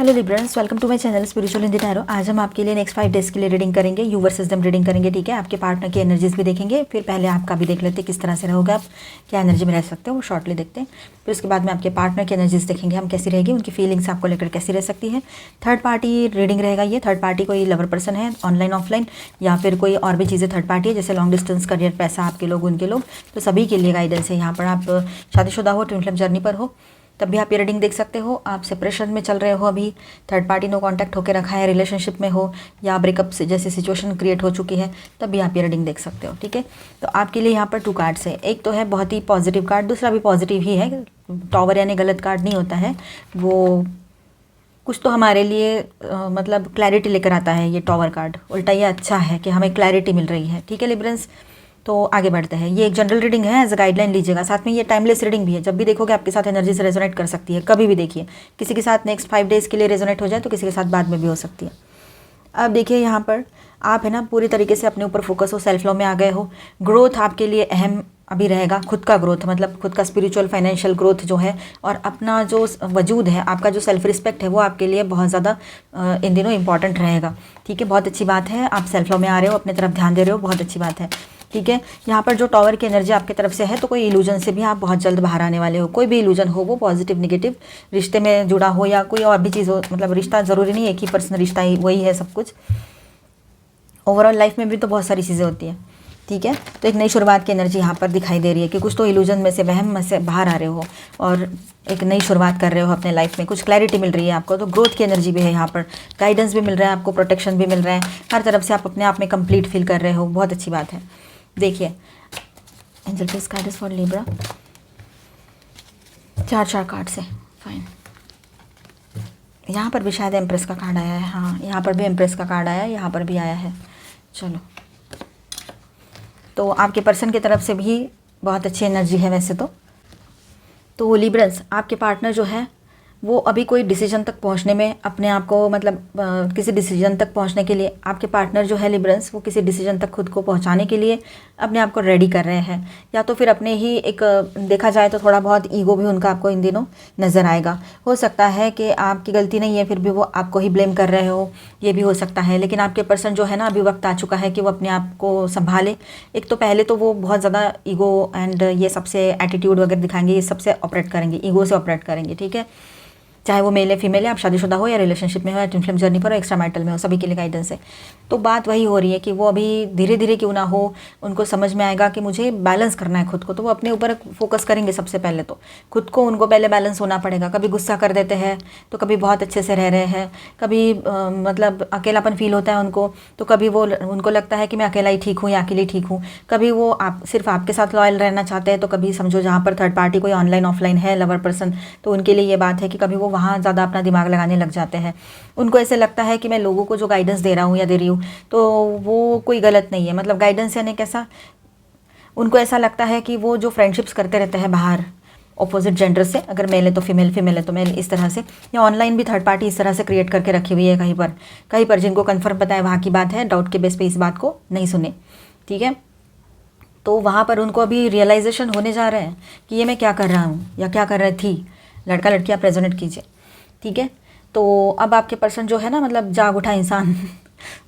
Hello Librans, welcome to my channel spiritual Hindi tarot. आज हम आपके लिए नेक्स्ट 5 डेज़ के लिए रीडिंग करेंगे, यू वर्सेस देम रीडिंग करेंगे। ठीक है, आपके पार्टनर की एनर्जीज भी देखेंगे, फिर पहले आपका भी देख लेते हैं किस तरह से रहोगे आप, क्या एनर्जी में रह सकते हो, वो शॉर्टली देखते हैं। फिर उसके बाद में आपके पार्टनर की एनर्जीज देखेंगे हम कैसी रहेगी, उनकी फीलिंग्स आपको लेकर कैसी रह सकती है। थर्ड पार्टी रीडिंग रहेगा ये। थर्ड पार्टी कोई लवर पर्सन है, ऑनलाइन ऑफलाइन, या फिर कोई और भी चीज़ें थर्ड पार्टी है, जैसे लॉन्ग डिस्टेंस, करियर, पैसा, आपके लोग, उनके लोग, तो सभी के लिए गाइडेंस है यहाँ पर। आप शादीशुदा हो, ट्विन फ्लेम जर्नी पर हो, तब भी आप ये रीडिंग देख सकते हो। आप सेपरेशन में चल रहे हो, अभी थर्ड पार्टी नो कांटेक्ट होकर रखा है, रिलेशनशिप में हो, या ब्रेकअप से जैसे सिचुएशन क्रिएट हो चुकी है, तब भी आप ये रीडिंग देख सकते हो। ठीक है, तो आपके लिए यहाँ पर 2 कार्ड्स है। एक तो है बहुत ही पॉजिटिव कार्ड, दूसरा भी पॉजिटिव ही है। टॉवर यानी गलत कार्ड नहीं होता है वो, कुछ तो हमारे लिए मतलब क्लैरिटी लेकर आता है ये टॉवर कार्ड। उल्टा ये अच्छा है कि हमें क्लैरिटी मिल रही है। ठीक है लिब्रेंस, तो आगे बढ़ते हैं। ये एक जनरल रीडिंग है, एज अ गाइडलाइन लीजिएगा। साथ में ये टाइमलेस रीडिंग भी है, जब भी देखोगे आपके साथ एनर्जी से रेजोनेट कर सकती है, कभी भी देखिए। किसी के साथ नेक्स्ट 5 डेज़ के लिए रेजोनेट हो जाए तो किसी के साथ बाद में भी हो सकती है। अब देखिए यहाँ पर आप है ना पूरी तरीके से अपने ऊपर फोकस हो, सेल्फ लव में आ गए हो। ग्रोथ आपके लिए अहम अभी रहेगा, खुद का ग्रोथ, मतलब खुद का स्पिरिचुअल फाइनेंशियल ग्रोथ जो है, और अपना जो वजूद है, आपका जो सेल्फ रिस्पेक्ट है, वो आपके लिए बहुत ज़्यादा इन दिनों इंपॉर्टेंट रहेगा। ठीक है, बहुत अच्छी बात है, आप सेल्फ लव में आ रहे हो, अपने तरफ ध्यान दे रहे हो, बहुत अच्छी बात है। ठीक है, यहाँ पर जो टॉवर की एनर्जी आपकी तरफ से है, तो कोई इल्यूजन से भी आप बहुत जल्द बाहर आने वाले हो। कोई भी इल्यूजन हो, वो पॉजिटिव नेगेटिव, रिश्ते में जुड़ा हो या कोई और भी चीज़ हो, मतलब रिश्ता ज़रूरी नहीं एक ही पर्सनल रिश्ता ही वही है सब कुछ। ओवरऑल लाइफ में भी तो बहुत सारी चीज़ें होती हैं। ठीक है, तो एक नई शुरुआत की एनर्जी यहाँ पर दिखाई दे रही है कि कुछ तो इल्यूजन में से, वहम में से बाहर आ रहे हो और एक नई शुरुआत कर रहे हो अपने लाइफ में। कुछ क्लैरिटी मिल रही है आपको, तो ग्रोथ की एनर्जी भी है यहाँ पर, गाइडेंस भी मिल रहा है आपको, प्रोटेक्शन भी मिल रहा है, हर तरफ से आप अपने आप में कंप्लीट फील कर रहे हो, बहुत अच्छी बात है। देखिए angel please guide us for Libra. 4 cards है, फाइन। यहाँ पर भी शायद एम्प्रेस का कार्ड आया है, हाँ यहाँ पर भी एम्प्रेस का कार्ड आया है, यहाँ पर भी आया है। चलो, तो आपके पर्सन की तरफ से भी बहुत अच्छी एनर्जी है वैसे तो लिब्रंस, आपके पार्टनर जो है वो अभी कोई डिसीजन तक पहुंचने में अपने आप को, मतलब किसी डिसीजन तक पहुंचने के लिए आपके पार्टनर जो है लिब्रंस, वो किसी डिसीजन तक खुद को पहुंचाने के लिए अपने आप को रेडी कर रहे हैं। या तो फिर अपने ही एक देखा जाए तो थोड़ा बहुत ईगो भी उनका आपको इन दिनों नज़र आएगा। हो सकता है कि आपकी गलती नहीं है, फिर भी वो आपको ही ब्लेम कर रहे हो, ये भी हो सकता है। लेकिन आपके पर्सन जो है ना, अभी वक्त आ चुका है कि वो अपने आप को संभाले। एक तो पहले तो वो बहुत ज़्यादा ईगो एंड ये सबसे एटीट्यूड वगैरह दिखाएंगे, ये सबसे ऑपरेट करेंगे, ईगो से ऑपरेट करेंगे। ठीक है, चाहे वो मेल है फीमेल है, आप शादीशुदा हो या रिलेशनशिप में हो या ट्विन फ्लेम जर्नी पर हो, एक्स्ट्रा मैरिटल में हो, सभी के लिए गाइडेंस है। तो बात वही हो रही है कि वो अभी धीरे धीरे क्यों ना हो, उनको समझ में आएगा कि मुझे बैलेंस करना है खुद को, तो वो अपने ऊपर फोकस करेंगे। सबसे पहले तो खुद को उनको पहले बैलेंस होना पड़ेगा। कभी गुस्सा कर देते हैं तो कभी बहुत अच्छे से रह रहे हैं, कभी मतलब अकेलापन फील होता है उनको, तो कभी वो उनको लगता है कि मैं अकेला ही ठीक हूँ या अकेली ठीक हूँ। कभी वो आप सिर्फ आपके साथ लॉयल रहना चाहते हैं, तो कभी समझो जहाँ पर थर्ड पार्टी कोई ऑनलाइन ऑफलाइन है, लवर पर्सन, तो उनके लिए ये बात है कि कभी वो वहाँ ज़्यादा अपना दिमाग लगाने लग जाते हैं। उनको ऐसे लगता है कि मैं लोगों को जो गाइडेंस दे रहा हूँ या दे रही हूँ, तो वो कोई गलत नहीं है। मतलब गाइडेंस यानी कैसा, उनको ऐसा लगता है कि वो जो फ्रेंडशिप्स करते रहते हैं बाहर ऑपोजिट जेंडर से, अगर मेल है तो फीमेल, फीमेल है तो मेल, इस तरह से, या ऑनलाइन भी थर्ड पार्टी इस तरह से क्रिएट करके रखी हुई है कहीं पर जिनको कन्फर्म पता है वहाँ की बात है, डाउट के बेस पे इस बात को नहीं सुने। ठीक है, तो वहाँ पर उनको अभी रियलाइजेशन होने जा रहा है कि ये मैं क्या कर रहा हूँ या क्या कर रही थी। लड़का लड़की आप रेजोनेट कीजिए। ठीक है, तो अब आपके पर्सन जो है ना, मतलब जाग उठा इंसान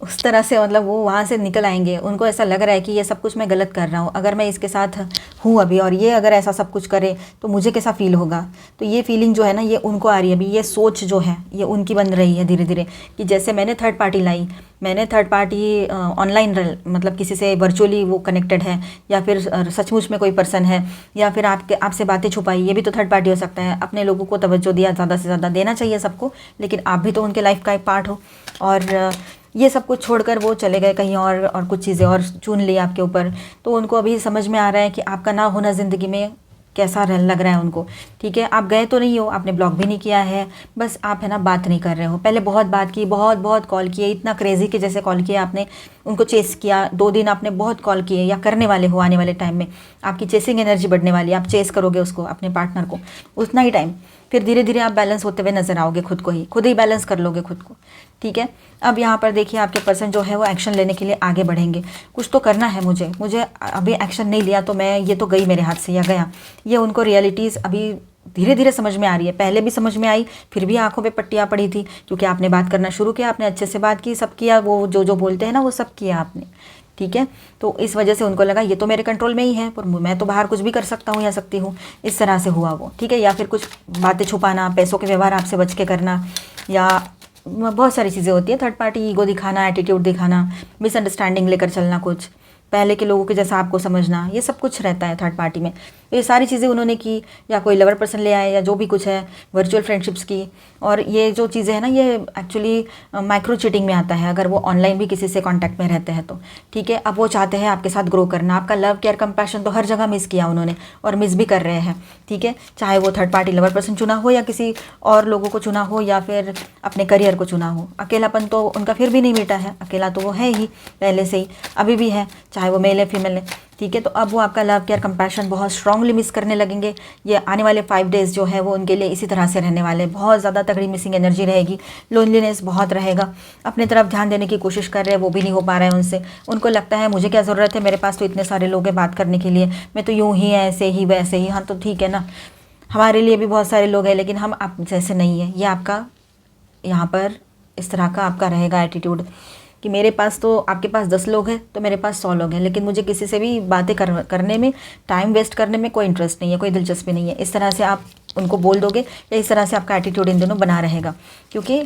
उस तरह से, मतलब वो वहाँ से निकल आएंगे। उनको ऐसा लग रहा है कि ये सब कुछ मैं गलत कर रहा हूँ, अगर मैं इसके साथ हूँ अभी और ये अगर ऐसा सब कुछ करे तो मुझे कैसा फील होगा। तो ये फीलिंग जो है ना, ये उनको आ रही है अभी। ये सोच जो है ये उनकी बन रही है धीरे धीरे, कि जैसे मैंने थर्ड पार्टी लाई, मैंने थर्ड पार्टी ऑनलाइन, मतलब किसी से वर्चुअली वो कनेक्टेड है, या फिर सचमुच में कोई पर्सन है, या फिर आपसे बातें छुपाई, ये भी तो थर्ड पार्टी हो सकता है। अपने लोगों को तवज्जो दिया, ज़्यादा से ज़्यादा देना चाहिए सबको, लेकिन आप भी तो उनके लाइफ का एक पार्ट हो। और ये सब कुछ छोड़कर वो चले गए कहीं और कुछ चीज़ें और चुन ली आपके ऊपर। तो उनको अभी समझ में आ रहा है कि आपका ना होना ज़िंदगी में कैसा लग रहा है उनको। ठीक है, आप गए तो नहीं हो, आपने ब्लॉक भी नहीं किया है, बस आप है ना बात नहीं कर रहे हो। पहले बहुत बात की, बहुत कॉल किए, इतना क्रेजी के जैसे कॉल किया आपने, उनको चेस किया। 2 दिन आपने बहुत कॉल किए, या करने वाले हो आने वाले टाइम में। आपकी चेसिंग एनर्जी बढ़ने वाली है, आप चेस करोगे उसको, अपने पार्टनर को, उतना ही टाइम। फिर धीरे धीरे आप बैलेंस होते हुए नजर आओगे, खुद ही बैलेंस कर लोगे खुद को। ठीक है, अब यहाँ पर देखिए आपके पर्सन जो है वो एक्शन लेने के लिए आगे बढ़ेंगे। कुछ तो करना है मुझे अभी एक्शन नहीं लिया तो मैं, ये तो गई मेरे हाथ से या गया। ये उनको रियलिटीज़ अभी धीरे धीरे समझ में आ रही है। पहले भी समझ में आई, फिर भी आंखों पे पट्टियाँ पड़ी थी, क्योंकि आपने बात करना शुरू किया, आपने अच्छे से बात की, सब किया, वो जो जो बोलते हैं ना वो सब किया आपने, ठीक है। तो इस वजह से उनको लगा ये तो मेरे कंट्रोल में ही है, पर मैं तो बाहर कुछ भी कर सकता हूँ या सकती हूँ, इस तरह से हुआ वो, ठीक है। या फिर कुछ बातें छुपाना, पैसों के व्यवहार आपसे बच के करना, या बहुत सारी चीज़ें होती है, थर्ड पार्टी ईगो दिखाना, एटीट्यूड दिखाना, मिसअंडरस्टैंडिंग लेकर चलना, कुछ पहले के लोगों के जैसा आपको समझना, ये सब कुछ रहता है थर्ड पार्टी में। तो ये सारी चीज़ें उन्होंने की, या कोई लवर पर्सन ले आए, या जो भी कुछ है, वर्चुअल फ्रेंडशिप्स की। और ये जो चीज़ें हैं ना, ये एक्चुअली माइक्रो चीटिंग में आता है, अगर वो ऑनलाइन भी किसी से कांटेक्ट में रहते हैं तो, ठीक है। अब वो चाहते हैं आपके साथ ग्रो करना, आपका लव केयर कंपैशन तो हर जगह मिस किया उन्होंने, और मिस भी कर रहे हैं, ठीक है। चाहे वो थर्ड पार्टी लवर पर्सन चुना हो, या किसी और लोगों को चुना हो, या फिर अपने करियर को चुना हो। अकेलापन तो उनका फिर भी नहीं मिटा है, अकेला तो वो है ही पहले से ही, अभी भी है, चाहे वो मेल है फीमेल है, ठीक है। तो अब वो आपका लव केयर कंपैशन बहुत स्ट्रांगली मिस करने लगेंगे। ये आने वाले 5 डेज़ जो है वो उनके लिए इसी तरह से रहने वाले, बहुत ज़्यादा तगड़ी मिसिंग एनर्जी रहेगी, लोनलीनेस बहुत रहेगा, अपनी तरफ ध्यान देने की कोशिश कर रहे हैं, वो भी नहीं हो पा रहा है उनसे। उनको लगता है मुझे क्या ज़रूरत है, मेरे पास तो इतने सारे लोग हैं बात करने के लिए, मैं तो यूँ ही ऐसे ही वैसे ही, हाँ तो ठीक है ना, हमारे लिए भी बहुत सारे लोग हैं, लेकिन हम आप जैसे नहीं है। ये आपका यहाँ पर इस तरह का आपका रहेगा एटीट्यूड, कि मेरे पास तो, आपके पास 10 लोग हैं तो मेरे पास 100 लोग हैं, लेकिन मुझे किसी से भी बातें करने में, टाइम वेस्ट करने में कोई इंटरेस्ट नहीं है, कोई दिलचस्पी नहीं है। इस तरह से आप उनको बोल दोगे, या इस तरह से आपका एटीट्यूड इन दिनों बना रहेगा। क्योंकि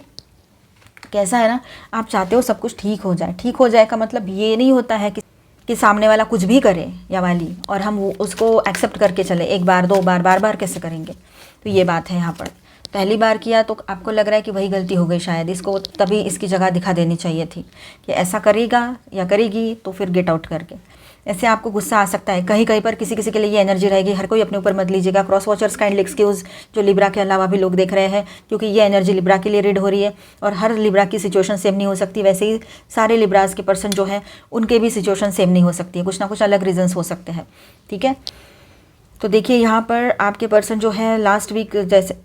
कैसा है ना, आप चाहते हो सब कुछ ठीक हो जाए। ठीक हो जाए का मतलब ये नहीं होता है कि सामने वाला कुछ भी करे या वाली, और हम उसको एक्सेप्ट करके चले, एक बार 2 बार, बार बार कैसे करेंगे। तो ये बात है यहाँ पर। पहली बार किया तो आपको लग रहा है कि वही गलती हो गई शायद, इसको तभी इसकी जगह दिखा देनी चाहिए थी कि ऐसा करेगा या करेगी तो फिर गेट आउट करके। ऐसे आपको गुस्सा आ सकता है कहीं कहीं पर, किसी किसी के लिए ये एनर्जी रहेगी। हर कोई अपने ऊपर मत लीजिएगा। क्रॉस वॉचर्स काइंडली एक्सक्यूज जो लिब्रा के अलावा भी लोग देख रहे हैं, क्योंकि ये एनर्जी लिब्रा के लिए रीड हो रही है, और हर लिब्रा की सिचुएशन सेम नहीं हो सकती। वैसे ही सारे लिब्रास के पर्सन जो है उनके भी सिचुएशन सेम नहीं हो सकती है, कुछ ना कुछ अलग रीजन्स हो सकते हैं, ठीक है। तो देखिए यहाँ पर आपके पर्सन जो है लास्ट वीक, जैसे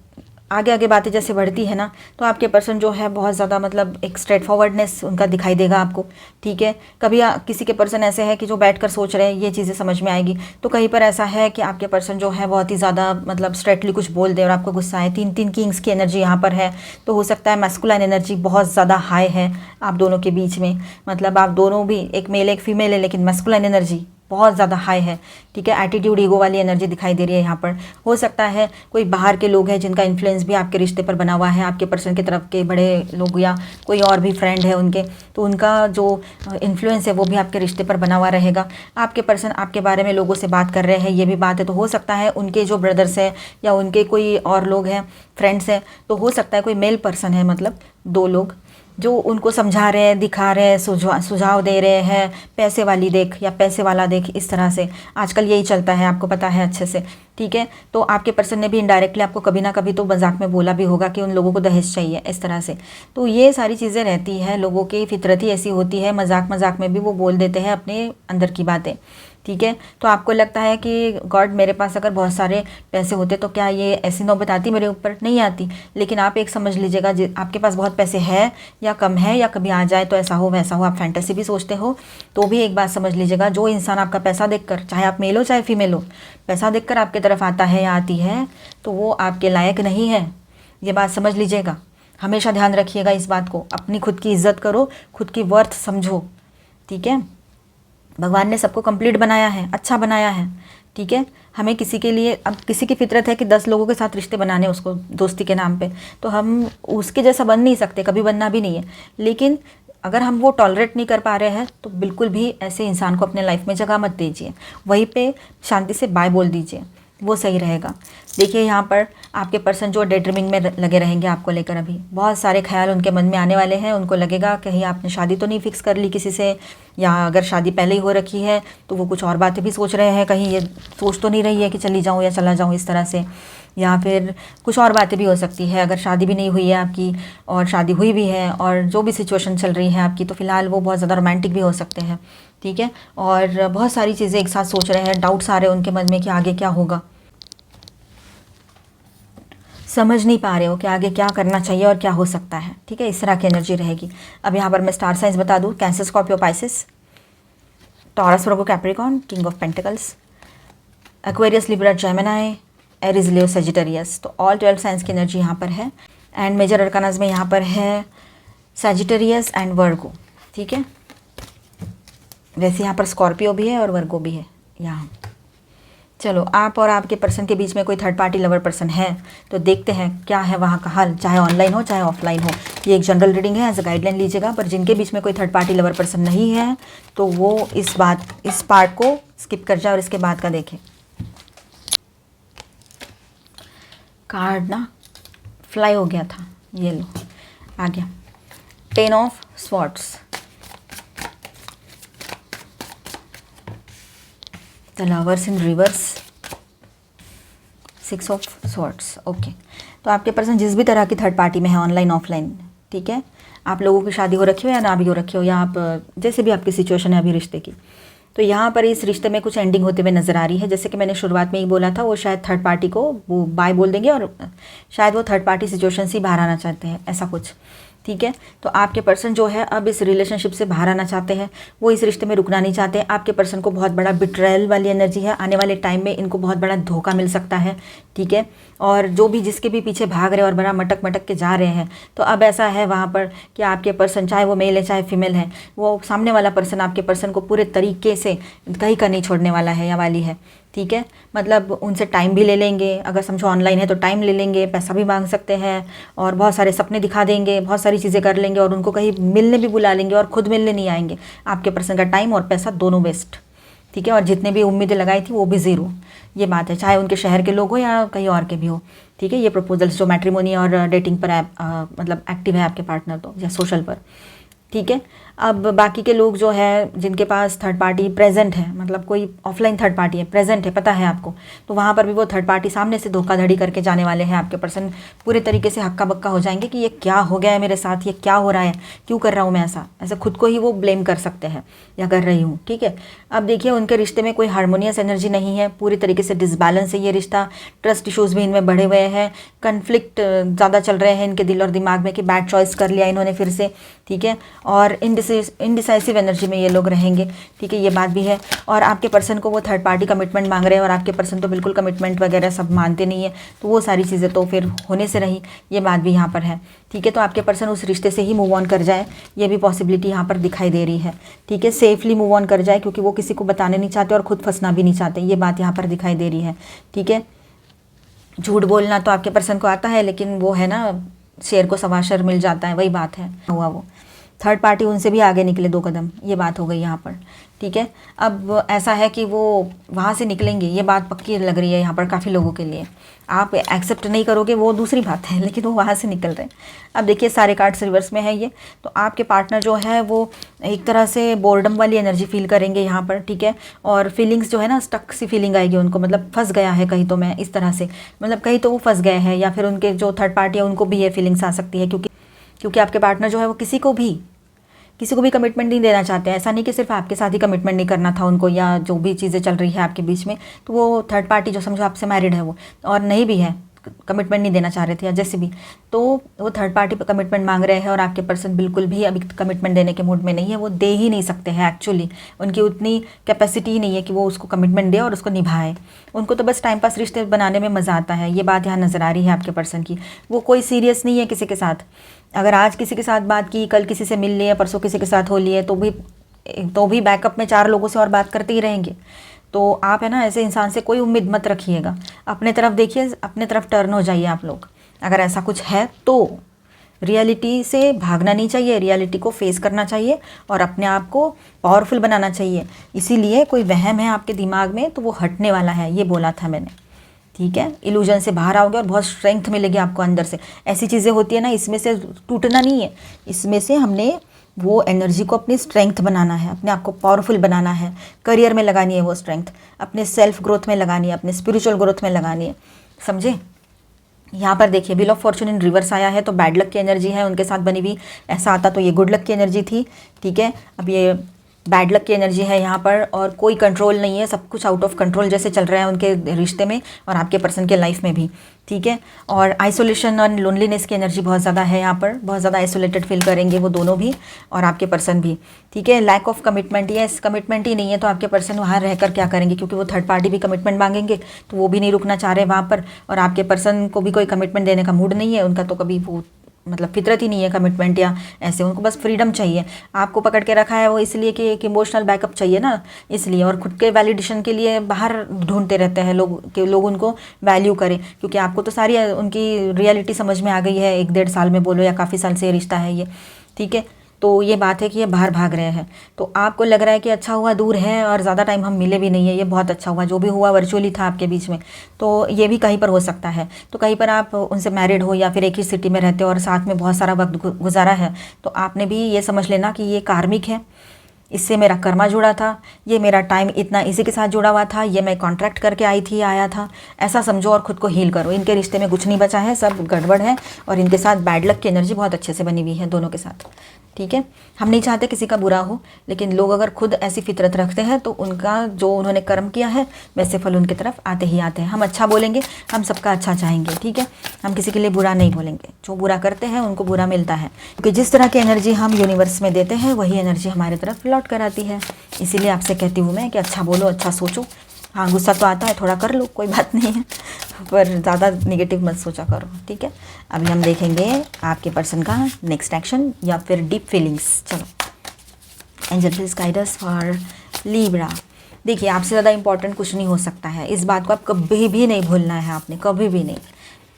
आगे आगे बातें जैसे बढ़ती है ना, तो आपके पर्सन जो है बहुत ज़्यादा मतलब एक स्ट्रेट फॉरवर्डनेस उनका दिखाई देगा आपको, ठीक है। कभी किसी के पर्सन ऐसे है कि जो बैठकर सोच रहे हैं, ये चीज़ें समझ में आएगी। तो कहीं पर ऐसा है कि आपके पर्सन जो है बहुत ही ज़्यादा मतलब स्ट्रेटली कुछ बोल दे और आपको गुस्सा आए। 3 किंग्स की एनर्जी यहाँ पर है, तो हो सकता है मैस्कुलाइन एनर्जी बहुत ज़्यादा हाई है आप दोनों के बीच में। मतलब आप दोनों भी, एक मेल एक फीमेल है, लेकिन मैस्कुलाइन एनर्जी बहुत ज़्यादा हाई है, ठीक है। एटीट्यूड ईगो वाली एनर्जी दिखाई दे रही है यहाँ पर। हो सकता है कोई बाहर के लोग हैं जिनका इन्फ्लुएंस भी आपके रिश्ते पर बना हुआ है, आपके पर्सन की तरफ के बड़े लोग, या कोई और भी फ्रेंड है उनके, तो उनका जो इन्फ्लुएंस है वो भी आपके रिश्ते पर बना हुआ रहेगा। आपके पर्सन आपके बारे में लोगों से बात कर रहे हैं, ये भी बात है। तो हो सकता है उनके जो ब्रदर्स हैं या उनके कोई और लोग हैं, फ्रेंड्स हैं, तो हो सकता है कोई मेल पर्सन है, मतलब 2 लोग जो उनको समझा रहे हैं, दिखा रहे हैं, सुझाव दे रहे हैं, पैसे वाली देख या पैसे वाला देख, इस तरह से आजकल यही चलता है, आपको पता है अच्छे से, ठीक है। तो आपके पर्सन ने भी इनडायरेक्टली आपको कभी ना कभी तो मजाक में बोला भी होगा कि उन लोगों को दहेज चाहिए, इस तरह से। तो ये सारी चीज़ें रहती है, लोगों की फितरत ही ऐसी होती है, मजाक मजाक में भी वो बोल देते हैं अपने अंदर की बातें, ठीक है। तो आपको लगता है कि गॉड मेरे पास अगर बहुत सारे पैसे होते तो क्या ये ऐसी नौबत आती मेरे ऊपर, नहीं आती। लेकिन आप एक समझ लीजिएगा, आपके पास बहुत पैसे है या कम है, या कभी आ जाए तो ऐसा हो वैसा हो, आप फैंटेसी भी सोचते हो, तो भी एक बात समझ लीजिएगा, जो इंसान आपका पैसा देखकर, चाहे आप मेल हो चाहे फीमेल हो, पैसा देखकर आपकी तरफ आता है या आती है, तो वो आपके लायक नहीं है। ये बात समझ लीजिएगा, हमेशा ध्यान रखिएगा इस बात को। अपनी खुद की इज्जत करो, खुद की वर्थ समझो, ठीक है। भगवान ने सबको कंप्लीट बनाया है, अच्छा बनाया है, ठीक है। हमें किसी के लिए, अब किसी की फितरत है कि 10 लोगों के साथ रिश्ते बनाने, उसको दोस्ती के नाम पे, तो हम उसके जैसा बन नहीं सकते, कभी बनना भी नहीं है। लेकिन अगर हम वो टॉलरेट नहीं कर पा रहे हैं तो बिल्कुल भी ऐसे इंसान को अपने लाइफ में जगह मत दीजिए, वहीं पे शांति से बाय बोल दीजिए, वो सही रहेगा। देखिए यहाँ पर आपके पर्सन जो डे ड्रीमिंग में लगे रहेंगे आपको लेकर, अभी बहुत सारे ख्याल उनके मन में आने वाले हैं। उनको लगेगा कहीं आपने शादी तो नहीं फिक्स कर ली किसी से, या अगर शादी पहले ही हो रखी है तो वो कुछ और बातें भी सोच रहे हैं, कहीं ये सोच तो नहीं रही है कि चली जाऊँ या चला जाऊँ, इस तरह से। या फिर कुछ और बातें भी हो सकती है, अगर शादी भी नहीं हुई है आपकी और शादी हुई भी है, और जो भी सिचुएशन चल रही है आपकी, तो फिलहाल वो बहुत ज़्यादा रोमांटिक भी हो सकते हैं, ठीक है। और बहुत सारी चीज़ें एक साथ सोच रहे हैं, डाउट्स आ रहे हैं उनके मन में कि आगे क्या होगा, समझ नहीं पा रहे हो कि आगे क्या करना चाहिए और क्या हो सकता है, ठीक है। इस तरह की एनर्जी रहेगी। अब यहाँ पर मैं स्टार साइंस बता दूँ, cancer, Scorpio, Pisces, taurus, Virgo, Capricorn, king of pentacles, Aquarius, Libra, Gemini, Aries, Leo, Sagittarius. तो ऑल 12 साइंस की एनर्जी यहाँ पर है। एंड मेजर अरकानाज में यहाँ पर है सेजिटेरियस एंड वर्गो, ठीक है। वैसे यहाँ पर स्कॉर्पियो भी है और वर्गो भी है यहाँ। चलो, आप और आपके पर्सन के बीच में कोई थर्ड पार्टी लवर पर्सन है तो देखते हैं क्या है वहाँ का हाल, चाहे ऑनलाइन हो चाहे ऑफलाइन हो। ये एक जनरल रीडिंग है, एज अ गाइडलाइन लीजिएगा। पर जिनके बीच में कोई थर्ड पार्टी लवर पर्सन नहीं है तो वो इस पार्ट को स्किप कर जाए और इसके बाद का देखें। कार्ड ना फ्लाई हो गया था, ये लो आ गया। 10 of swords, the lovers in reverse, 6 of swords. Okay, तो आपके पर्सन जिस भी तरह की थर्ड पार्टी में है, ऑनलाइन ऑफलाइन, ठीक है। आप लोगों की शादी हो रखी हो या ना भी हो रखी हो, या आप जैसे भी आपकी सिचुएशन है अभी रिश्ते की, तो यहाँ पर इस रिश्ते में कुछ एंडिंग होते हुए नज़र आ रही है। जैसे कि मैंने शुरुआत में ही बोला था, वो शायद थर्ड पार्टी को वो बाय बोल देंगे और शायद वो थर्ड पार्टी सिचुएशन से बाहर आना चाहते हैं, ऐसा कुछ, ठीक है। तो आपके पर्सन जो है अब इस रिलेशनशिप से बाहर आना चाहते हैं, वो इस रिश्ते में रुकना नहीं चाहते हैं। आपके पर्सन को बहुत बड़ा बिट्रेयल वाली एनर्जी है, आने वाले टाइम में इनको बहुत बड़ा धोखा मिल सकता है, ठीक है। और जो भी जिसके भी पीछे भाग रहे और बड़ा मटक मटक के जा रहे हैं, तो अब ऐसा है वहाँ पर कि आपके पर्सन, चाहे वो मेल है चाहे फीमेल है, वो सामने वाला पर्सन आपके पर्सन को पूरे तरीके से कहीं का नहीं छोड़ने वाला है या वाली है, ठीक है। मतलब उनसे टाइम भी ले लेंगे, अगर समझो ऑनलाइन है तो टाइम ले लेंगे, पैसा भी मांग सकते हैं और बहुत सारे सपने दिखा देंगे, बहुत सारी चीज़ें कर लेंगे और उनको कहीं मिलने भी बुला लेंगे और खुद मिलने नहीं आएंगे। आपके पर्सन का टाइम और पैसा दोनों वेस्ट, ठीक है। और जितने भी उम्मीदें लगाई थी वो भी ज़ीरो, ये बात है, चाहे उनके शहर के लोग हो या कहीं और के भी हो, ठीक है। ये प्रपोजल्स जो मैट्रिमोनी और डेटिंग पर मतलब एक्टिव है आपके पार्टनर तो, या सोशल पर, ठीक है। अब बाकी के लोग जो है जिनके पास थर्ड पार्टी प्रेजेंट है, मतलब कोई ऑफलाइन थर्ड पार्टी है, प्रेजेंट है, पता है आपको, तो वहाँ पर भी वो थर्ड पार्टी सामने से धोखाधड़ी करके जाने वाले हैं। आपके पर्सन पूरे तरीके से हक्का बक्का हो जाएंगे कि ये क्या हो गया है मेरे साथ, ये क्या हो रहा है, क्यों कर रहा हूँ मैं ऐसा, ऐसे खुद को ही वो ब्लेम कर सकते हैं या कर रही हूँ, ठीक है। अब देखिए, उनके रिश्ते में कोई हारमोनियस एनर्जी नहीं है, पूरी तरीके से डिसबैलेंस है ये रिश्ता। ट्रस्ट इशूज़ भी इनमें बढ़े हुए हैं, कन्फ्लिक्ट ज़्यादा चल रहे हैं इनके दिल और दिमाग में कि बैड चॉइस कर लिया इन्होंने फिर से, ठीक है। और इनडिसाइसिव एनर्जी में ये लोग रहेंगे, ठीक है, ये बात भी है। और आपके पर्सन को वो थर्ड पार्टी कमिटमेंट मांग रहे हैं और आपके पर्सन तो बिल्कुल कमिटमेंट वगैरह सब मानते नहीं है, तो वो सारी चीज़ें तो फिर होने से रही, ये बात भी यहाँ पर है, ठीक है। तो आपके पर्सन उस रिश्ते से ही मूव ऑन कर जाए, ये भी पॉसिबिलिटी यहाँ पर दिखाई दे रही है, ठीक है। सेफली मूव ऑन कर जाए, क्योंकि वो किसी को बताने नहीं चाहते और खुद फंसना भी नहीं चाहते, ये बात यहाँ पर दिखाई दे रही है, ठीक है। झूठ बोलना तो आपके पर्सन को आता है, लेकिन वो है ना, शेर को सवा शेर मिल जाता है, वही बात है हुआ। वो थर्ड पार्टी उनसे भी आगे निकले 2 कदम, ये बात हो गई यहाँ पर, ठीक है। अब ऐसा है कि वो वहाँ से निकलेंगे, ये बात पक्की लग रही है यहाँ पर काफ़ी लोगों के लिए। आप एक्सेप्ट नहीं करोगे वो दूसरी बात है, लेकिन वो वहाँ से निकल रहे हैं। अब देखिए, सारे कार्ड्स रिवर्स में है ये, तो आपके पार्टनर जो है वो एक तरह से बोर्डम वाली एनर्जी फील करेंगे यहाँ पर, ठीक है। और फीलिंग्स जो है ना, स्टक सी फीलिंग आएगी उनको, मतलब फंस गया है कहीं, तो मैं इस तरह से, मतलब कहीं तो वो फंस गए हैं, या फिर उनके जो थर्ड पार्टी है उनको भी ये फीलिंग्स आ सकती है, क्योंकि आपके पार्टनर जो है वो किसी को भी कमिटमेंट नहीं देना चाहते हैं। ऐसा नहीं कि सिर्फ आपके साथ ही कमिटमेंट नहीं करना था उनको, या जो भी चीज़ें चल रही है आपके बीच में, तो वो थर्ड पार्टी जो समझो आपसे मैरिड है वो और नहीं भी है, कमिटमेंट नहीं देना चाह रहे थे या जैसे भी, तो वो थर्ड पार्टी पर कमिटमेंट मांग रहे हैं और आपके पर्सन बिल्कुल भी अभी कमिटमेंट देने के मूड में नहीं है, वो दे ही नहीं सकते हैं एक्चुअली, उनकी उतनी कैपेसिटी ही नहीं है कि वो उसको कमिटमेंट दे और उसको निभाए। उनको तो बस टाइम पास रिश्ते बनाने में मज़ा आता है, ये बात यहाँ नज़र आ रही है आपके पर्सन की। वो कोई सीरियस नहीं है किसी के साथ, अगर आज किसी के साथ बात की, कल किसी से मिल लिए, परसों किसी के साथ हो लिए, तो भी बैकअप में 4 लोगों से और बात करते ही रहेंगे। तो आप है ना, ऐसे इंसान से कोई उम्मीद मत रखिएगा, अपने तरफ देखिए, अपने तरफ टर्न हो जाइए आप लोग। अगर ऐसा कुछ है तो रियलिटी से भागना नहीं चाहिए, रियलिटी को फेस करना चाहिए और अपने आप को पावरफुल बनाना चाहिए। इसीलिए कोई वहम है आपके दिमाग में तो वो हटने वाला है, ये बोला था मैंने, ठीक है। इल्यूजन से बाहर आओगे और बहुत स्ट्रेंथ मिलेगी आपको अंदर से। ऐसी चीज़ें होती है ना, इसमें से टूटना नहीं है, इसमें से हमने वो एनर्जी को अपनी स्ट्रेंथ बनाना है, अपने आप को पावरफुल बनाना है, करियर में लगानी है वो स्ट्रेंथ, अपने सेल्फ ग्रोथ में लगानी है, अपने स्पिरिचुअल ग्रोथ में लगानी है, समझे। यहाँ पर देखिए, wheel of Fortune in reverse आया है, तो बैड लक की एनर्जी है उनके साथ बनी हुई। ऐसा आता तो ये गुड लक की एनर्जी थी, ठीक है। अब ये बैड लक की एनर्जी है यहाँ पर, और कोई कंट्रोल नहीं है, सब कुछ आउट ऑफ कंट्रोल जैसे चल रहा है उनके रिश्ते में और आपके पर्सन के लाइफ में भी, ठीक है। और आइसोलेशन और लोनलीनेस की एनर्जी बहुत ज़्यादा है यहाँ पर, बहुत ज़्यादा आइसोलेटेड फील करेंगे वो दोनों भी और आपके पर्सन भी, ठीक है। लैक ऑफ कमिटमेंट, ये कमिटमेंट ही नहीं है तो आपके पर्सन वहाँ रहकर क्या करेंगे, क्योंकि वो थर्ड पार्टी भी कमिटमेंट मांगेंगे तो वो भी नहीं रुकना चाह रहे वहाँ पर, और आपके पर्सन को भी कोई कमिटमेंट देने का मूड नहीं है, उनका तो कभी वो मतलब फितरत ही नहीं है कमिटमेंट या ऐसे, उनको बस फ्रीडम चाहिए। आपको पकड़ के रखा है वो इसलिए कि एक इमोशनल बैकअप चाहिए ना, इसलिए, और खुद के वैलिडेशन के लिए बाहर ढूंढते रहते हैं लोग कि लोग उनको वैल्यू करें, क्योंकि आपको तो सारी उनकी रियलिटी समझ में आ गई है, 1-1.5 साल में बोलो या काफ़ी साल से ये रिश्ता है ये, ठीक है। तो ये बात है कि ये बाहर भाग रहे हैं, तो आपको लग रहा है कि अच्छा हुआ दूर है और ज़्यादा टाइम हम मिले भी नहीं है, ये बहुत अच्छा हुआ, जो भी हुआ वर्चुअली था आपके बीच में, तो ये भी कहीं पर हो सकता है। तो कहीं पर आप उनसे मैरिड हो या फिर एक ही सिटी में रहते हो और साथ में बहुत सारा वक्त गुजारा है, तो आपने भी ये समझ लेना कि ये कार्मिक है, इससे मेरा कर्मा जुड़ा था, ये मेरा टाइम इतना इसी के साथ जुड़ा हुआ था, ये मैं कॉन्ट्रैक्ट करके आई थी, आया था, ऐसा समझो और ख़ुद को हील करो। इनके रिश्ते में कुछ नहीं बचा है, सब गड़बड़ है, और इनके साथ बैड लक की एनर्जी बहुत अच्छे से बनी हुई है दोनों के साथ, ठीक है। हम नहीं चाहते किसी का बुरा हो, लेकिन लोग अगर खुद ऐसी फितरत रखते हैं तो उनका जो उन्होंने कर्म किया है वैसे फल उनकी तरफ आते ही आते हैं। हम अच्छा बोलेंगे, हम सबका अच्छा चाहेंगे, ठीक है, हम किसी के लिए बुरा नहीं बोलेंगे, जो बुरा करते हैं उनको बुरा मिलता है, क्योंकि जिस तरह की एनर्जी हम यूनिवर्स में देते हैं वही एनर्जी हमारे तरफ लौट कर आती है। इसीलिए आपसे कहती हूँ मैं कि अच्छा बोलो, अच्छा सोचो। हाँ, गुस्सा तो आता है, थोड़ा कर लो, कोई बात नहीं है, पर ज़्यादा नेगेटिव मत सोचा करो, ठीक है। अभी हम देखेंगे आपके पर्सन का नेक्स्ट एक्शन या फिर डीप फीलिंग्स। चलो, angel please guide us for Libra. देखिए, आपसे ज़्यादा इंपॉर्टेंट कुछ नहीं हो सकता है, इस बात को आप कभी भी नहीं भूलना है आपने, कभी भी नहीं,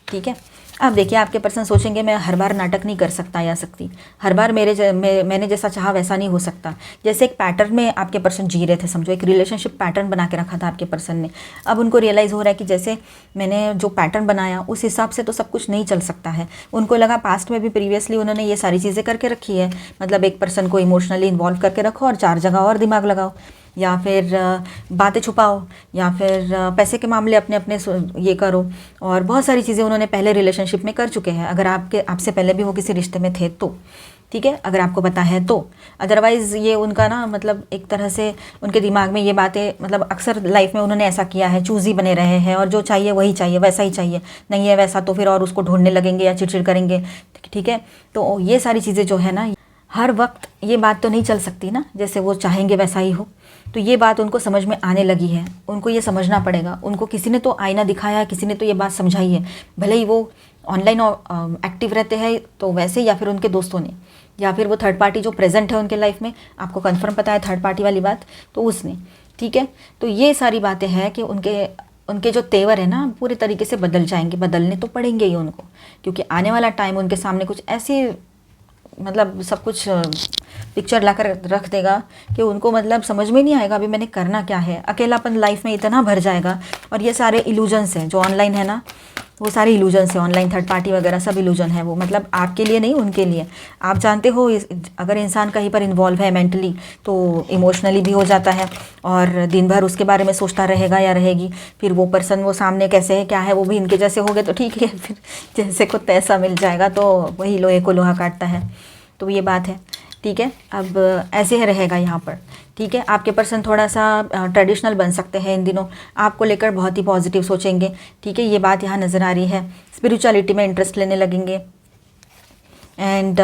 ठीक है। अब देखिए, आपके पर्सन सोचेंगे मैं हर बार नाटक नहीं कर सकता या सकती, हर बार मैंने जैसा चाहा वैसा नहीं हो सकता। जैसे एक पैटर्न में आपके पर्सन जी रहे थे, समझो एक रिलेशनशिप पैटर्न बना के रखा था आपके पर्सन ने। अब उनको रियलाइज़ हो रहा है कि जैसे मैंने जो पैटर्न बनाया उस हिसाब से तो सब कुछ नहीं चल सकता है। उनको लगा पास्ट में भी प्रीवियसली उन्होंने ये सारी चीज़ें करके रखी है, मतलब एक पर्सन को इमोशनली इन्वॉल्व करके रखो और 4 जगह और दिमाग लगाओ, या फिर बातें छुपाओ, या फिर पैसे के मामले अपने अपने ये करो, और बहुत सारी चीज़ें उन्होंने पहले रिलेशनशिप में कर चुके हैं, अगर आपसे पहले भी वो किसी रिश्ते में थे तो, ठीक है, अगर आपको पता है तो। अदरवाइज़ ये उनका ना मतलब एक तरह से उनके दिमाग में ये बातें, मतलब अक्सर लाइफ में उन्होंने ऐसा किया है, चूज़ी बने रहे हैं और जो चाहिए वही चाहिए, वैसा ही चाहिए, नहीं है वैसा तो फिर और उसको ढूंढने लगेंगे या चिड़चिड़ करेंगे, ठीक है। तो ये सारी चीज़ें जो है ना, हर वक्त ये बात तो नहीं चल सकती ना, जैसे वो चाहेंगे वैसा ही हो, तो ये बात उनको समझ में आने लगी है, उनको ये समझना पड़ेगा। उनको किसी ने तो आईना दिखाया है, किसी ने तो ये बात समझाई है, भले ही वो ऑनलाइन एक्टिव रहते हैं तो वैसे, या फिर उनके दोस्तों ने, या फिर वो थर्ड पार्टी जो प्रेजेंट है उनके लाइफ में, आपको कन्फर्म पता है थर्ड पार्टी वाली बात, तो उसने, ठीक है। तो ये सारी बातें हैं कि उनके जो तेवर है ना पूरे तरीके से बदल जाएंगे, बदलने तो पड़ेंगे ही उनको, क्योंकि आने वाला टाइम उनके सामने कुछ ऐसी मतलब सब कुछ पिक्चर लाकर रख देगा कि उनको मतलब समझ में नहीं आएगा अभी मैंने करना क्या है। अकेलापन लाइफ में इतना भर जाएगा, और ये सारे इल्यूजन्स हैं जो ऑनलाइन है ना, वो सारे इल्यूजन्स हैं, ऑनलाइन थर्ड पार्टी वगैरह सब इल्यूजन है, वो मतलब आपके लिए नहीं, उनके लिए। आप जानते हो अगर इंसान कहीं पर इन्वॉल्व है मेंटली तो इमोशनली भी हो जाता है, और दिन भर उसके बारे में सोचता रहेगा या रहेगी, फिर वो पर्सन वो सामने कैसे है क्या है, वो भी इनके जैसे हो गए तो ठीक है, फिर जैसे को तैसा मिल जाएगा, तो वही लोहे को लोहा काटता है, तो ये बात है, ठीक है। अब ऐसे ही रहेगा यहाँ पर, ठीक है। आपके पर्सन थोड़ा सा ट्रेडिशनल बन सकते हैं इन दिनों, आपको लेकर बहुत ही पॉजिटिव सोचेंगे, ठीक है, ये बात यहाँ नज़र आ रही है। स्पिरिचुअलिटी में इंटरेस्ट लेने लगेंगे, एंड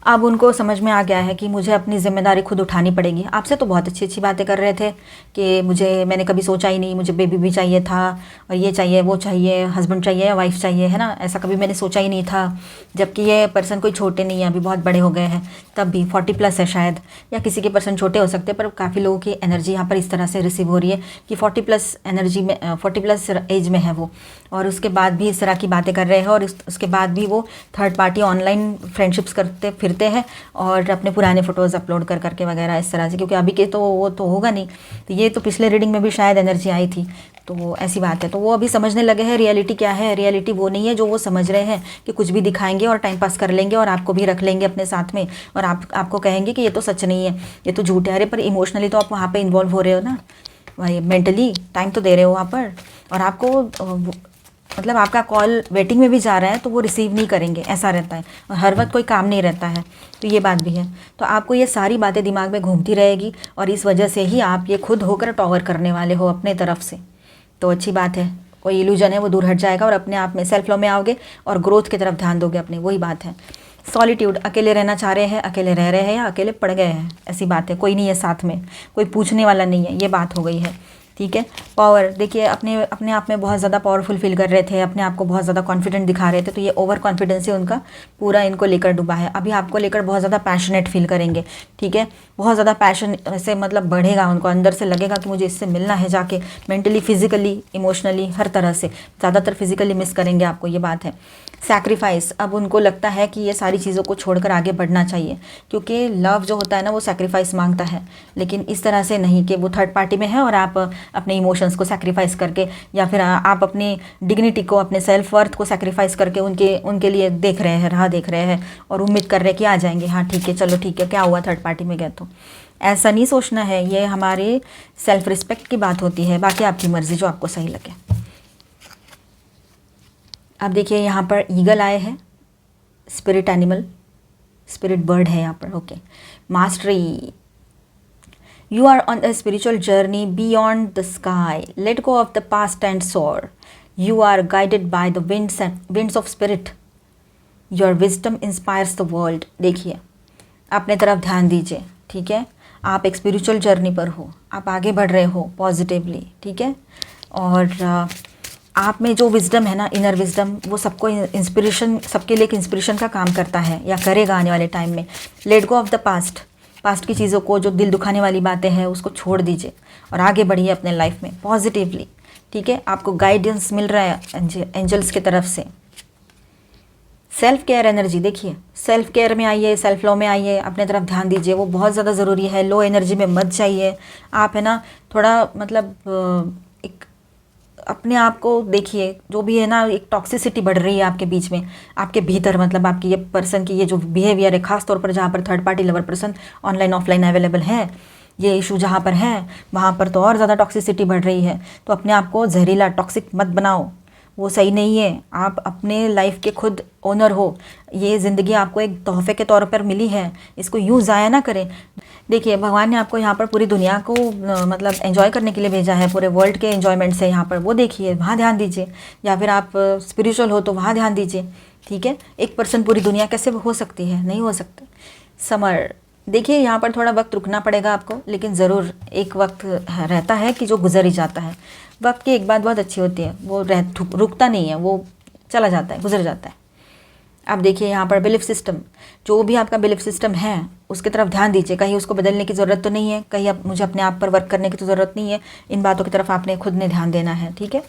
अब उनको समझ में आ गया है कि मुझे अपनी ज़िम्मेदारी खुद उठानी पड़ेगी। आपसे तो बहुत अच्छी अच्छी बातें कर रहे थे कि मैंने कभी सोचा ही नहीं, मुझे बेबी भी चाहिए था, और ये चाहिए वो चाहिए, हस्बैंड चाहिए या वाइफ चाहिए, है ना, ऐसा कभी मैंने सोचा ही नहीं था। जबकि ये पर्सन कोई छोटे नहीं है, अभी बहुत बड़े हो गए हैं, तब भी 40+ है शायद, या किसी के पर्सन छोटे हो सकते हैं, पर काफ़ी लोगों की एनर्जी यहाँ पर इस तरह से रिसीव हो रही है कि 40+ एनर्जी में 40+ एज में है वो, और उसके बाद भी इस तरह की बातें कर रहे हैं, और उसके बाद भी वो थर्ड पार्टी ऑनलाइन फ्रेंडशिप्स करते फिरते हैं, और अपने पुराने फ़ोटोज़ अपलोड कर करके वगैरह इस तरह से, क्योंकि अभी के तो वो तो होगा नहीं, तो ये तो पिछले रीडिंग में भी शायद एनर्जी आई थी, तो ऐसी बात है। तो वो अभी समझने लगे हैं रियलिटी क्या है। रियलिटी वो नहीं है जो वो समझ रहे हैं कि कुछ भी दिखाएंगे और टाइम पास कर लेंगे, और आपको भी रख लेंगे अपने साथ में, और आपको कहेंगे कि ये तो सच नहीं है, ये तो झूठ है। अरे पर इमोशनली तो आप वहाँ पे इन्वॉल्व हो रहे हो ना, वही मेंटली टाइम तो दे रहे हो वहाँ पर, और आपको मतलब आपका कॉल वेटिंग में भी जा रहा है तो वो रिसीव नहीं करेंगे, ऐसा रहता है। और हर वक्त कोई काम नहीं रहता है, तो ये बात भी है। तो आपको ये सारी बातें दिमाग में घूमती रहेगी और इस वजह से ही आप ये खुद होकर टॉवर करने वाले हो अपने तरफ से। तो अच्छी बात है, कोई इल्यूजन है वो दूर हट जाएगा और अपने आप में सेल्फ लव में आओगे और ग्रोथ की तरफ ध्यान दोगे अपने, वही बात है। सॉलिट्यूड, अकेले रहना चाह रहे हैं, अकेले रह रहे हैं या अकेले पड़ गए हैं, ऐसी बात है। कोई नहीं है साथ में, कोई पूछने वाला नहीं है, ये बात हो गई है। ठीक है। पावर, देखिए अपने आप में बहुत ज़्यादा पावरफुल फील कर रहे थे, अपने आप को बहुत ज़्यादा कॉन्फिडेंट दिखा रहे थे, तो ये ओवर कॉन्फिडेंस ही उनका पूरा इनको लेकर डूबा है। अभी आपको लेकर बहुत ज़्यादा पैशनेट फील करेंगे। ठीक है, बहुत ज़्यादा पैशन ऐसे मतलब बढ़ेगा, उनको अंदर से लगेगा कि मुझे इससे मिलना है जाके, मेंटली, फिजिकली, इमोशनली, हर तरह से। ज़्यादातर फिजिकली मिस करेंगे आपको, ये बात है। सैक्रिफाइस, अब उनको लगता है कि ये सारी चीज़ों को छोड़कर आगे बढ़ना चाहिए, क्योंकि लव जो होता है ना वो सैक्रिफाइस मांगता है, लेकिन इस तरह से नहीं कि वो थर्ड पार्टी में है और आप अपने इमोशंस को सैक्रिफाइस करके या फिर आप अपनी डिग्निटी को, अपने सेल्फ वर्थ को सैक्रिफाइस करके उनके लिए देख रहे हैं, राह देख रहे हैं और उम्मीद कर रहे हैं कि आ जाएंगे, हाँ ठीक है चलो ठीक है, क्या हुआ थर्ड पार्टी में गए तो। ऐसा नहीं सोचना है, ये हमारे सेल्फ रिस्पेक्ट की बात होती है। बाकी आपकी मर्ज़ी, जो आपको सही लगे। अब देखिए यहाँ पर ईगल आए हैं, स्पिरिट एनिमल, स्पिरिट बर्ड है यहाँ पर। Okay, mastery, you are on a spiritual journey beyond the sky, let go of the past and soar, you are guided by the winds of spirit, your wisdom inspires the world. देखिए अपने तरफ ध्यान दीजिए। ठीक है, आप एक spiritual journey पर हो, आप आगे बढ़ रहे हो पॉजिटिवली। ठीक है, और आप में जो विजडम है ना, इनर विजडम, वो सबको इंस्पिरेशन, सबके लिए एक इंस्पिरेशन का काम करता है या करेगा आने वाले टाइम में। Late go of the past की चीज़ों को, जो दिल दुखाने वाली बातें हैं उसको छोड़ दीजिए और आगे बढ़िए अपने लाइफ में पॉजिटिवली। ठीक है, आपको गाइडेंस मिल रहा है एंजल्स की तरफ से। सेल्फ केयर एनर्जी, देखिए सेल्फ केयर में आइए, सेल्फ लव में आइए, अपने तरफ ध्यान दीजिए, वो बहुत ज़्यादा ज़रूरी है। लो एनर्जी में मत जाइए आप, है ना, थोड़ा मतलब एक अपने आप को देखिए, जो भी है ना, एक टॉक्सिसिटी बढ़ रही है आपके बीच में, आपके भीतर, मतलब आपकी ये पर्सन की ये जो बिहेवियर है, खास तौर पर जहाँ पर third party lover person online offline available है, ये इशू जहाँ पर है वहाँ पर तो और ज़्यादा टॉक्सिसिटी बढ़ रही है। तो अपने आप को जहरीला टॉक्सिक मत बनाओ, वो सही नहीं है। आप अपने लाइफ के खुद ओनर हो, ये ज़िंदगी आपको एक तोहफे के तौर पर मिली है, इसको यूँ ज़ाया ना करें। देखिए भगवान ने आपको यहाँ पर पूरी दुनिया को मतलब एंजॉय करने के लिए भेजा है, पूरे वर्ल्ड के एंजॉयमेंट से यहाँ पर, वो देखिए, वहाँ ध्यान दीजिए। या फिर आप स्पिरिचुअल हो तो वहाँ ध्यान दीजिए। ठीक है, एक पर्सन पूरी दुनिया कैसे हो सकती है, नहीं हो सकती। समर, देखिए यहाँ पर थोड़ा वक्त रुकना पड़ेगा आपको, लेकिन ज़रूर एक वक्त रहता है कि जो गुजर ही जाता है। वक्त की एक बात बहुत अच्छी होती है, वो रुकता नहीं है, वो चला जाता है, गुजर जाता है। अब देखिए यहाँ पर बिलीफ सिस्टम, जो भी आपका बिलीफ सिस्टम है उसकी तरफ ध्यान दीजिए। कहीं उसको बदलने की ज़रूरत तो नहीं है, कहीं अब मुझे अपने आप पर वर्क करने की तो ज़रूरत नहीं है, इन बातों की तरफ आपने खुद ने ध्यान देना है। ठीक है,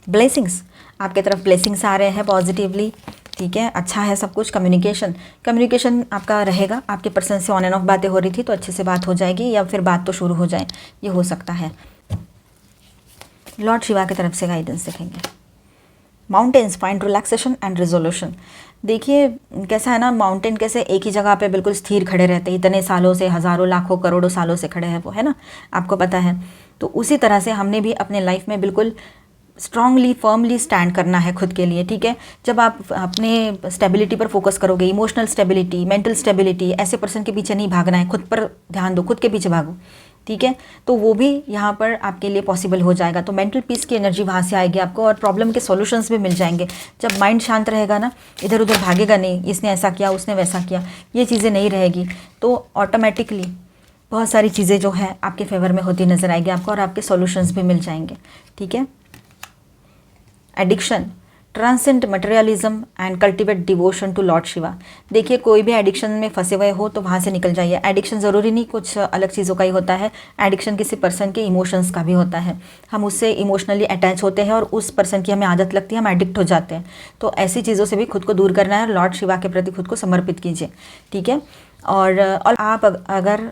ब्लेसिंग्स, आपके तरफ ब्लेसिंग्स आ रहे हैं पॉजिटिवली। ठीक है, अच्छा है सब कुछ। कम्युनिकेशन आपका रहेगा, आपके पर्सन से ऑन एंड ऑफ बातें हो रही थी तो अच्छे से बात हो जाएगी, या फिर बात तो शुरू हो जाए, ये हो सकता है। लॉर्ड शिवा की तरफ से गाइडेंस देखेंगे। Mountains find relaxation and resolution, देखिए कैसा है ना, माउंटेन कैसे एक ही जगह पे बिल्कुल स्थिर खड़े रहते हैं, इतने सालों से, हज़ारों लाखों करोड़ों सालों से खड़े हैं वो, है ना, आपको पता है। तो उसी तरह से हमने भी अपने लाइफ में बिल्कुल स्ट्रांगली, फर्मली स्टैंड करना है खुद के लिए। ठीक है, जब आप अपने स्टेबिलिटी पर फोकस करोगे, इमोशनल स्टेबिलिटी, मेंटल स्टेबिलिटी, ऐसे पर्सन के पीछे नहीं भागना है, खुद पर ध्यान दो, खुद के पीछे भागो। ठीक है, तो वो भी यहाँ पर आपके लिए पॉसिबल हो जाएगा। तो मेंटल पीस की एनर्जी वहाँ से आएगी आपको और प्रॉब्लम के सॉल्यूशंस भी मिल जाएंगे। जब माइंड शांत रहेगा ना, इधर उधर भागेगा नहीं, इसने ऐसा किया, उसने वैसा किया, ये चीज़ें नहीं रहेगी, तो ऑटोमेटिकली बहुत सारी चीज़ें जो है आपके फेवर में होती नज़र आएगी आपको और आपके सॉल्यूशंस भी मिल जाएंगे। ठीक है, addiction, transcend materialism and cultivate devotion to lord Shiva, देखिए कोई भी एडिक्शन में फंसे हुए हो तो वहाँ से निकल जाइए। एडिक्शन ज़रूरी नहीं कुछ अलग चीज़ों का ही होता है, एडिक्शन किसी पर्सन के इमोशंस का भी होता है। हम उससे इमोशनली अटैच होते हैं और उस पर्सन की हमें आदत लगती है, हम एडिक्ट हो जाते हैं। तो ऐसी चीज़ों से भी खुद को दूर करना है, लॉर्ड शिवा के प्रति खुद को समर्पित कीजिए। ठीक है, और आप अगर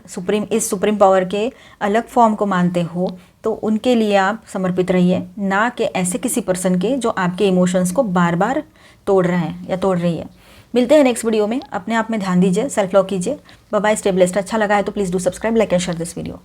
इस सुप्रीम पावर के अलग फॉर्म को मानते हो तो उनके लिए आप समर्पित रहिए, ना कि ऐसे किसी पर्सन के जो आपके इमोशंस को बार बार तोड़ रहे हैं या तोड़ रही है। मिलते हैं नेक्स्ट वीडियो में, अपने आप में ध्यान दीजिए, सेल्फ लव कीजिए। Bye bye, stay blessed. अच्छा लगा है तो please do subscribe, like and share this video.